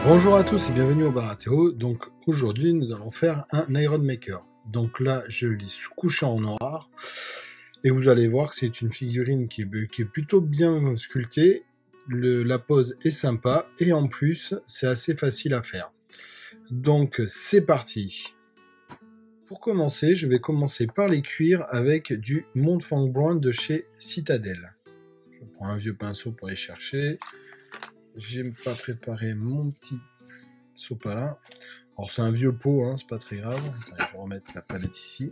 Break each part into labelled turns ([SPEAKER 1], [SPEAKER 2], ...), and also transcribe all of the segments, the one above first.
[SPEAKER 1] Bonjour à tous et bienvenue au Baratéo. Donc aujourd'hui nous allons faire un Iron Maker. Donc là je l'ai sous-couché en noir et vous allez voir que c'est une figurine qui est plutôt bien sculptée. La pose est sympa et en plus c'est assez facile à faire. Donc c'est parti. Pour commencer, je vais commencer par les cuire avec du Montfang Brown de chez Citadel. Je prends un vieux pinceau pour les chercher. J'ai pas préparé mon petit sopalin. Alors c'est un vieux pot, hein, c'est pas très grave. Allez, je vais remettre la palette ici.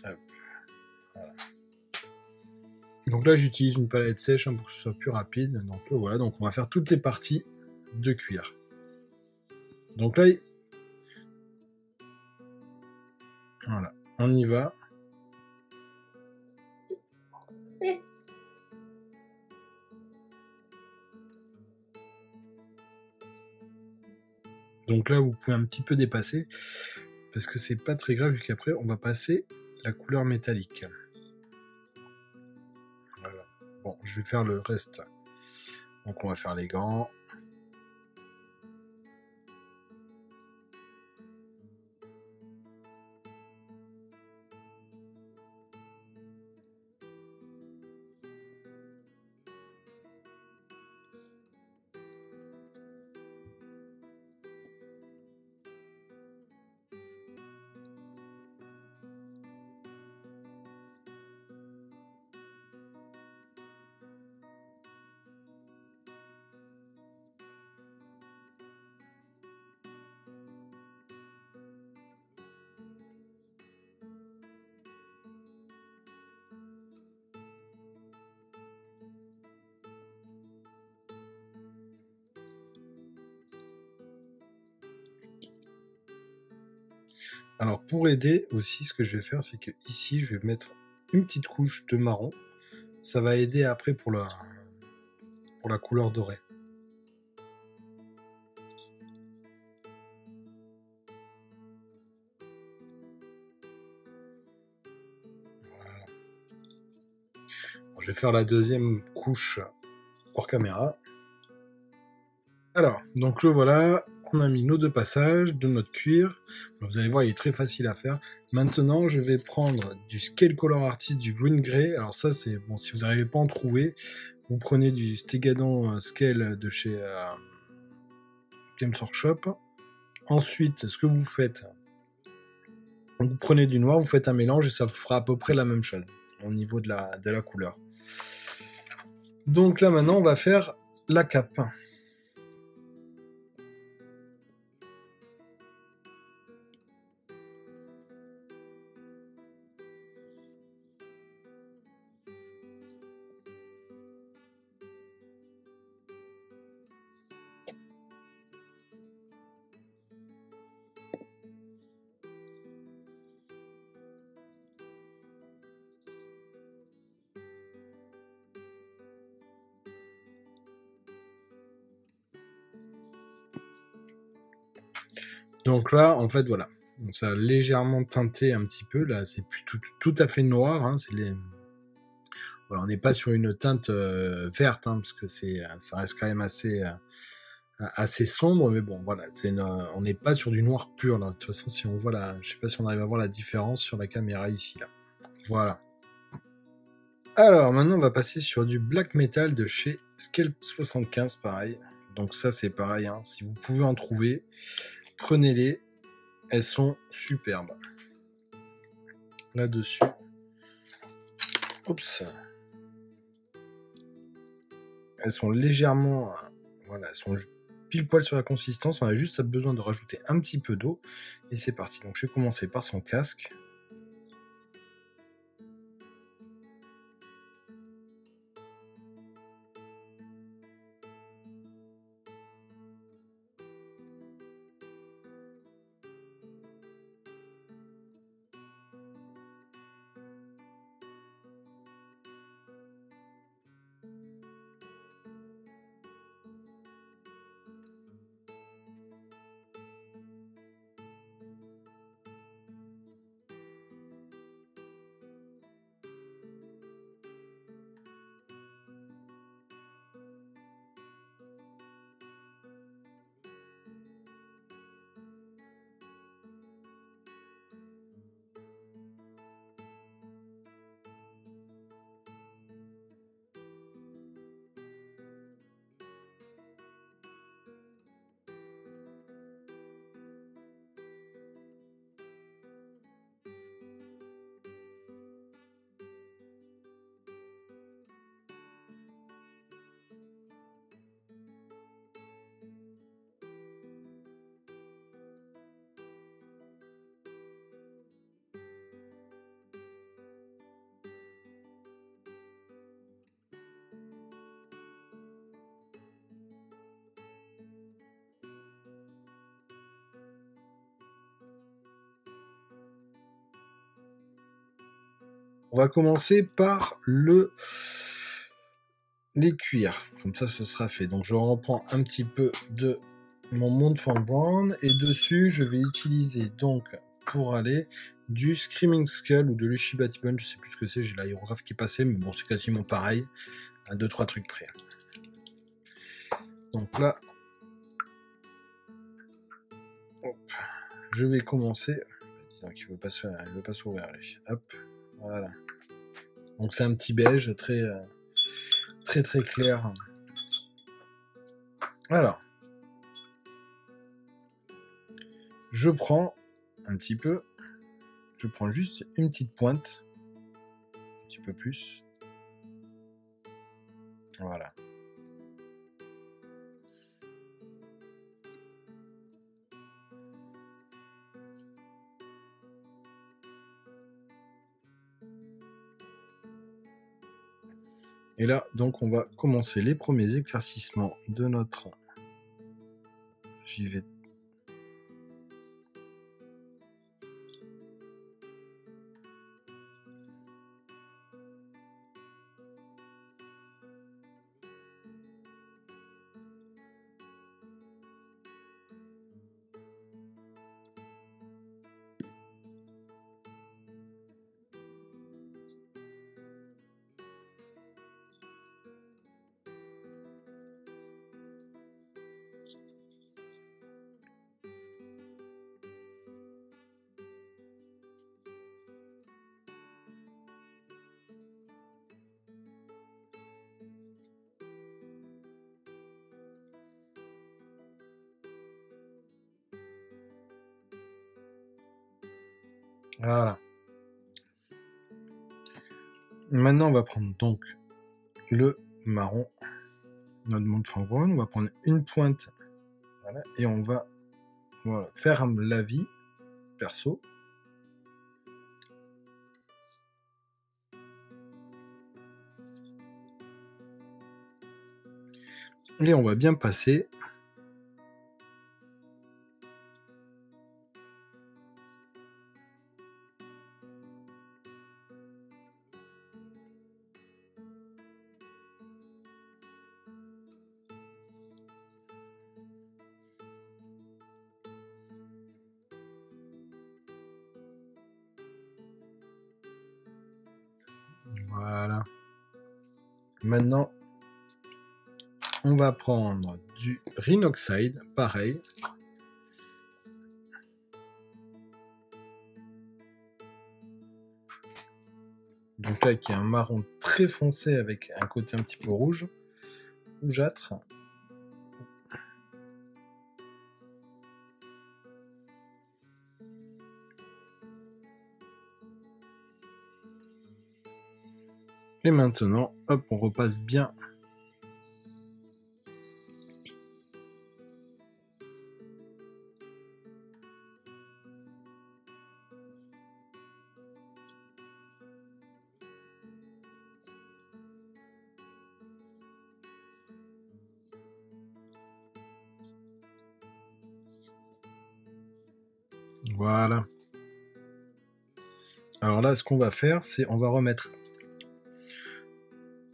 [SPEAKER 1] Hop, voilà. Donc là j'utilise une palette sèche pour que ce soit plus rapide. Donc voilà, donc on va faire toutes les parties de cuir. Donc là, voilà, on y va. Donc là, vous pouvez un petit peu dépasser, parce que c'est pas très grave, vu qu'après, on va passer la couleur métallique. Voilà. Bon, je vais faire le reste. Donc on va faire les gants. Alors pour aider aussi, ce que je vais faire, c'est que ici, je vais mettre une petite couche de marron. Ça va aider après pour la couleur dorée. Voilà. Bon, je vais faire la deuxième couche hors caméra. Alors, donc le voilà, on a mis nos deux passages de notre cuir. Vous allez voir, il est très facile à faire. Maintenant, je vais prendre du Scale Color Artist, du Green Grey. Alors ça, c'est bon, si vous n'arrivez pas à en trouver, vous prenez du Stegadon Scale de chez Games Workshop. Ensuite, ce que vous faites, vous prenez du noir, vous faites un mélange et ça fera à peu près la même chose au niveau de la couleur. Donc là, maintenant, on va faire la cape. Donc là, en fait, voilà. Ça a légèrement teinté un petit peu. Là, c'est plus tout à fait noir. Hein. Voilà, on n'est pas sur une teinte verte, hein, parce que ça reste quand même assez sombre. Mais bon, voilà. On n'est pas sur du noir pur. Là. De toute façon, si on voit je sais pas si on arrive à voir la différence sur la caméra ici. Là. Voilà. Alors, maintenant, on va passer sur du black metal de chez Scalp 75, pareil. Donc ça, c'est pareil. Hein. Si vous pouvez en trouver, prenez-les. Elles sont superbes. Là-dessus. Oups. Elles sont légèrement... voilà, elles sont pile poil sur la consistance. On a juste besoin de rajouter un petit peu d'eau. Et c'est parti. Donc je vais commencer par son casque. On va commencer par les cuirs. Comme ça, ce sera fait. Donc, je reprends un petit peu de mon Montfort Brown. Et dessus, je vais utiliser, donc, pour aller, du Screaming Skull ou de l'Ushiba T-Bone. Je sais plus ce que c'est. J'ai l'aérographe qui est passé. Mais bon, c'est quasiment pareil. À 2-3 trucs près. Donc là, hop, je vais commencer. Donc, il ne veut pas s'ouvrir, lui. Hop, voilà. Donc, c'est un petit beige très clair. Alors, je prends un petit peu, je prends juste une petite pointe, un petit peu plus. Voilà. Et là, donc, on va commencer les premiers éclaircissements de notre... J'y vais. Voilà. Maintenant, on va prendre donc le marron, notre Montfort Brown. On va prendre une pointe, voilà, et on va faire la vie perso. Et on va bien passer. Voilà. Maintenant, on va prendre du Rhinoxide, pareil. Donc là, qui est un marron très foncé avec un côté un petit peu rouge, rougeâtre. Et maintenant, hop, on repasse bien. Voilà. Alors là, ce qu'on va faire, c'est on va remettre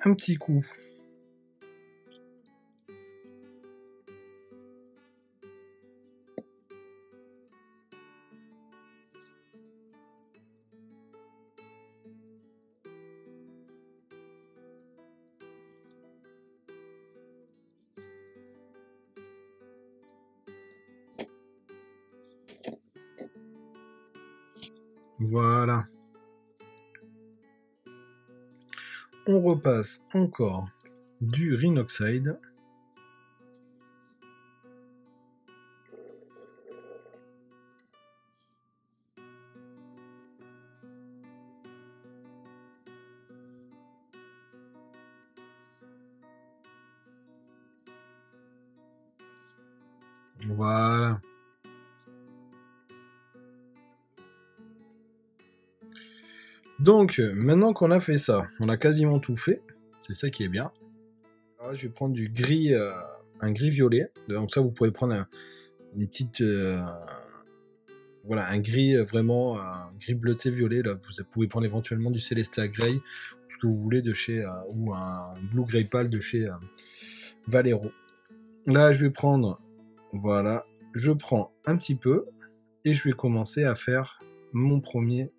[SPEAKER 1] un petit coup. Voilà. On repasse encore du Rhinoxide. Voilà. Donc, maintenant qu'on a fait ça, on a quasiment tout fait. C'est ça qui est bien. Alors là, je vais prendre du gris, un gris violet. Donc ça, vous pouvez prendre une petite... voilà, un gris vraiment, un gris bleuté violet. Là, vous pouvez prendre éventuellement du Celestia Grey, ce que vous voulez de chez, ou un Blue Grey Pale de chez Valero. Là, je vais prendre, voilà, je prends un petit peu et je vais commencer à faire mon premier.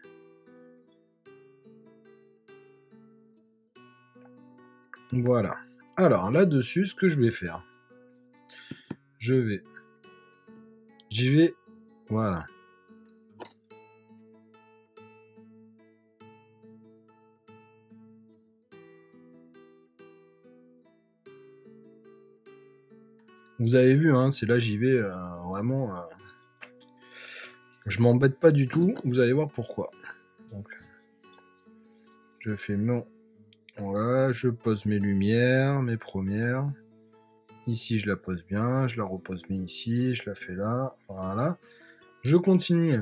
[SPEAKER 1] Voilà. Alors là-dessus, ce que je vais faire, j'y vais, voilà. Vous avez vu, hein, c'est là j'y vais vraiment. Je m'embête pas du tout. Vous allez voir pourquoi. Donc, je fais mon. Voilà, je pose mes lumières, mes premières. Ici, je la pose bien. Je la repose bien ici. Je la fais là. Voilà. Je continue.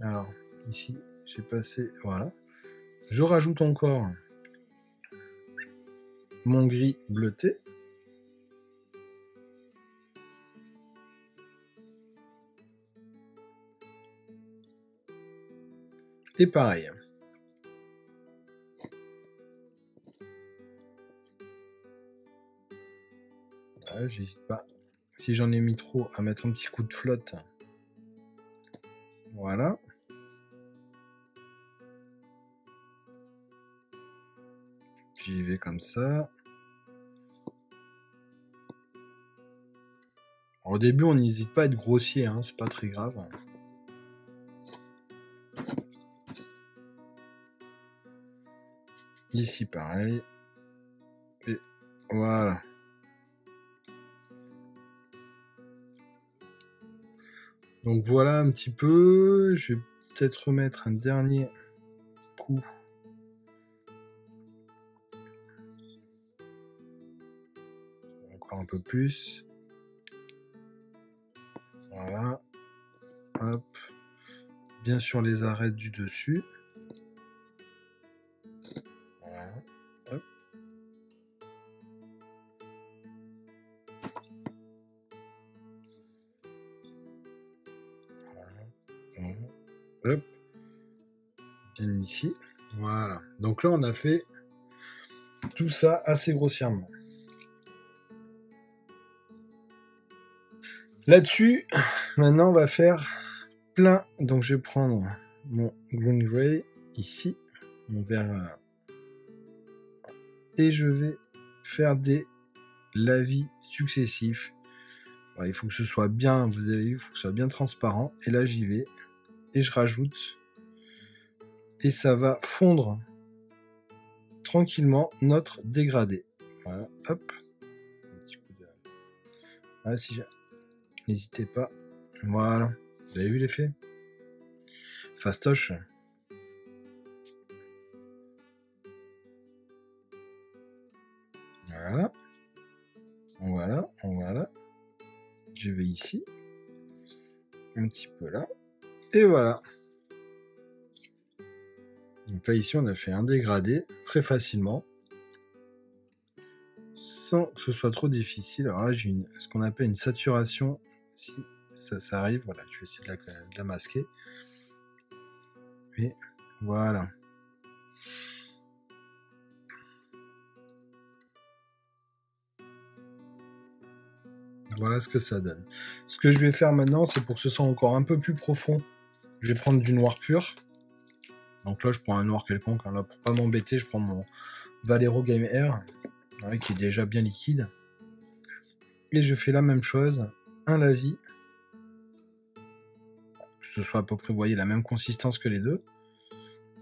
[SPEAKER 1] Alors, ici, j'ai passé. Voilà. Je rajoute encore mon gris bleuté. Et pareil. Voilà, j'hésite pas. Si j'en ai mis trop, à mettre un petit coup de flotte. Voilà. J'y vais comme ça. Alors, au début, on n'hésite pas à être grossier, hein, c'est pas très grave. Ici, pareil. Et voilà. Donc voilà un petit peu. Je vais peut-être remettre un dernier coup. Encore un peu plus. Voilà. Hop. Bien sûr les arêtes du dessus. Voilà. Hop. Voilà. Hop. Bien ici. Voilà. Donc là, on a fait tout ça assez grossièrement. Là-dessus, maintenant, on va faire plein. Donc, je vais prendre mon Green Gray ici, mon vert, et je vais faire des lavis successifs. Voilà, il faut que ce soit bien, vous avez vu, il faut que ce soit bien transparent. Et là, j'y vais et je rajoute. Et ça va fondre tranquillement notre dégradé. Voilà, hop. Un petit coup de... Voilà, si j'ai... N'hésitez pas. Voilà. Vous avez vu l'effet? Fastoche. Voilà. Voilà. Voilà. Je vais ici. Un petit peu là. Et voilà. Donc là, ici, on a fait un dégradé très facilement. Sans que ce soit trop difficile. Alors là, j'ai ce qu'on appelle une saturation. Si ça arrive, voilà, je vais essayer de la masquer. Et voilà. Voilà ce que ça donne. Ce que je vais faire maintenant, c'est pour que ce soit encore un peu plus profond. Je vais prendre du noir pur. Donc là, je prends un noir quelconque. Hein. Là, pour pas m'embêter, je prends mon Valero Game Air, qui est déjà bien liquide. Et je fais la même chose. Un lavis. Que ce soit à peu près, vous voyez, la même consistance que les deux.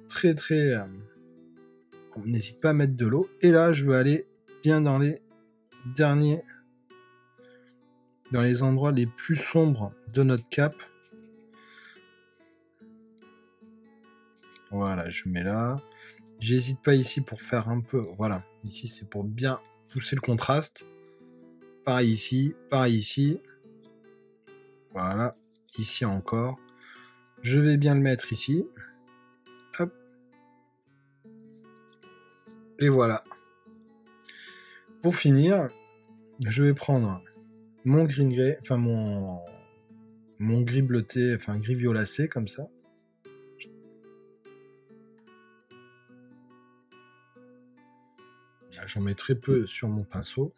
[SPEAKER 1] Très, très... on n'hésite pas à mettre de l'eau. Et là, je vais aller bien dans les derniers... dans les endroits les plus sombres de notre cape. Voilà, je mets là. J'hésite pas ici pour faire un peu... Voilà, ici c'est pour bien pousser le contraste. Pareil ici, pareil ici. Voilà, ici encore. Je vais bien le mettre ici. Hop. Et voilà. Pour finir, je vais prendre mon green gray, enfin mon mon gris bleuté, enfin gris violacé comme ça. J'en mets très peu sur mon pinceau.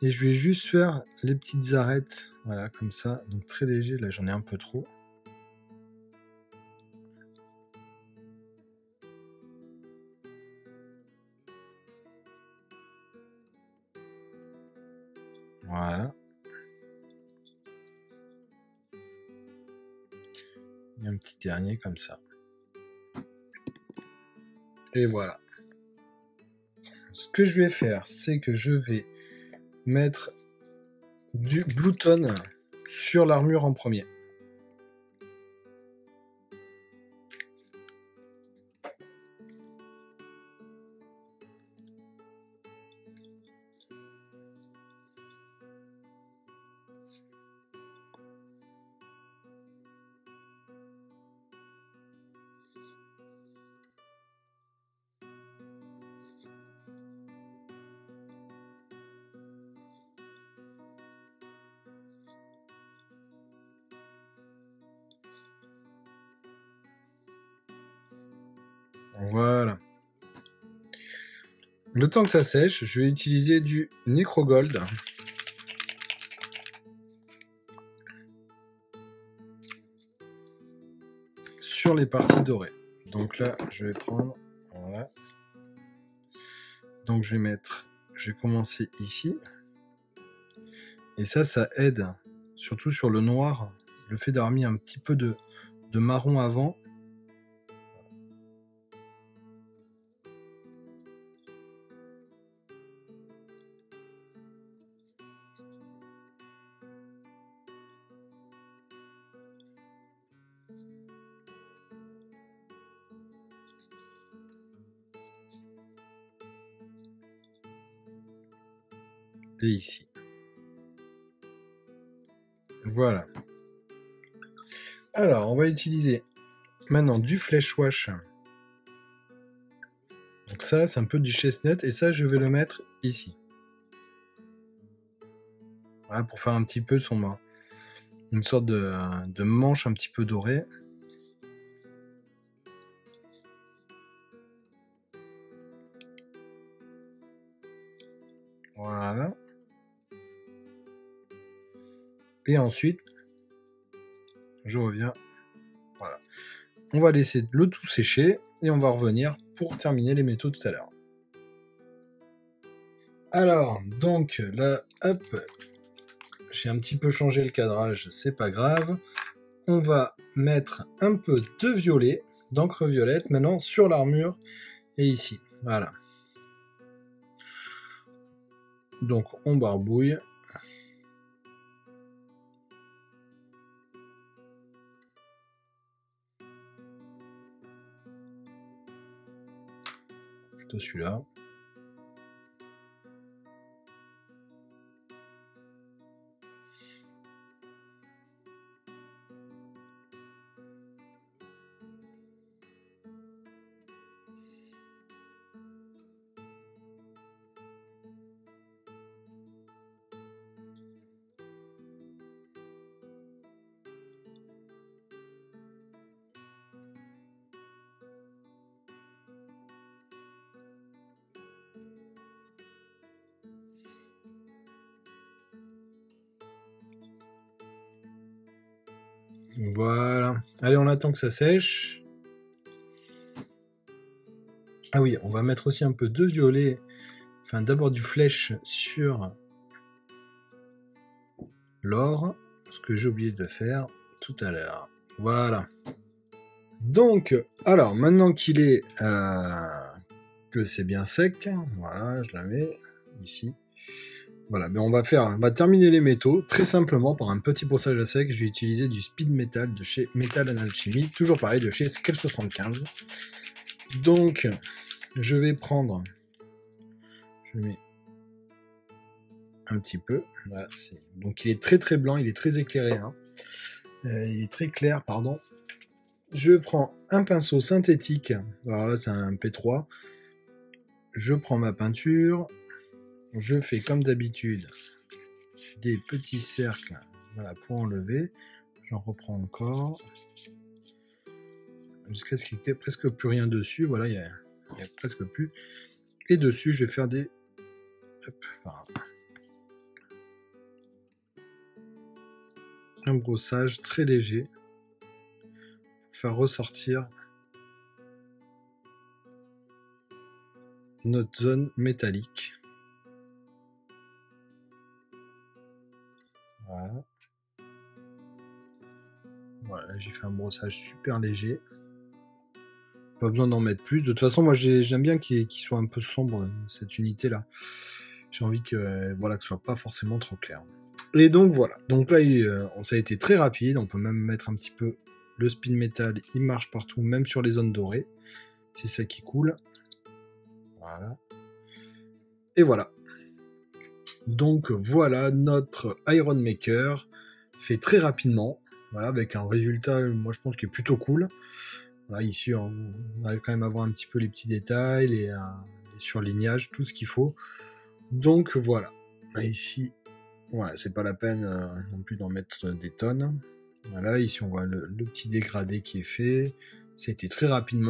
[SPEAKER 1] Et je vais juste faire les petites arêtes, voilà, comme ça, donc très léger. Là, j'en ai un peu trop. Voilà. Et un petit dernier comme ça. Et voilà. Ce que je vais faire, c'est que je vais mettre du Blue Tone sur l'armure en premier. Voilà. Le temps que ça sèche, je vais utiliser du Necrogold. Sur les parties dorées. Donc là, je vais prendre, voilà. Donc je vais commencer ici. Et ça aide, surtout sur le noir, le fait d'avoir mis un petit peu de marron avant. Et ici. Voilà. Alors, on va utiliser maintenant du Flesh Wash. Donc ça, c'est un peu du chestnut. Et ça, je vais le mettre ici. Voilà, pour faire un petit peu une sorte de manche un petit peu dorée. Voilà. Et ensuite, je reviens. Voilà. On va laisser le tout sécher et on va revenir pour terminer les métaux tout à l'heure. Alors, donc là, hop, j'ai un petit peu changé le cadrage, c'est pas grave. On va mettre un peu de violet, d'encre violette, maintenant sur l'armure et ici. Voilà. Donc on barbouille. Plutôt celui-là. Voilà. Allez, on attend que ça sèche. Ah oui, on va mettre aussi un peu de violet. Enfin, d'abord du flèche sur l'or. Ce que j'ai oublié de faire tout à l'heure. Voilà. Donc, alors, maintenant qu'il est... que c'est bien sec, voilà, je la mets ici. Voilà, mais on va terminer les métaux très simplement par un petit brossage à sec. Je vais utiliser du Speed Metal de chez Metal and Alchemy, toujours pareil de chez Scale 75. Donc, je vais prendre, je mets un petit peu. Voilà, donc il est très très blanc, il est très éclairé, hein. Il est très clair, pardon. Je prends un pinceau synthétique. Alors là, c'est un P3. Je prends ma peinture. Je fais comme d'habitude des petits cercles, voilà, pour enlever. J'en reprends encore. Jusqu'à ce qu'il n'y ait presque plus rien dessus. Voilà, il n'y a presque plus. Et dessus, je vais faire des... Hop, voilà. Un brossage très léger pour faire ressortir notre zone métallique. Voilà. Voilà, j'ai fait un brossage super léger. Pas besoin d'en mettre plus. De toute façon, moi j'aime bien qu'il soit un peu sombre, cette unité-là. J'ai envie que, voilà, que ce soit pas forcément trop clair. Et donc voilà. Donc là, ça a été très rapide. On peut même mettre un petit peu le spin metal. Il marche partout, même sur les zones dorées. C'est ça qui coule. Voilà. Et voilà. Donc voilà, notre Iron Maker fait très rapidement. Voilà, avec un résultat, moi je pense, qui est plutôt cool. Voilà, ici, on arrive quand même à voir un petit peu les petits détails, les surlignages, tout ce qu'il faut. Donc voilà. Et ici, voilà, c'est pas la peine non plus d'en mettre des tonnes. Voilà, ici on voit le petit dégradé qui est fait. C'était très rapide.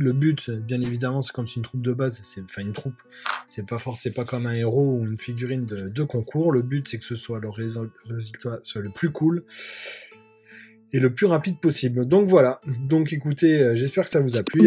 [SPEAKER 1] Le but, bien évidemment, c'est comme c'est une troupe de base, enfin une troupe, c'est pas comme un héros ou une figurine de concours. Le but, c'est que ce soit le résultat soit le plus cool et le plus rapide possible. Donc voilà. Donc écoutez, j'espère que ça vous a plu.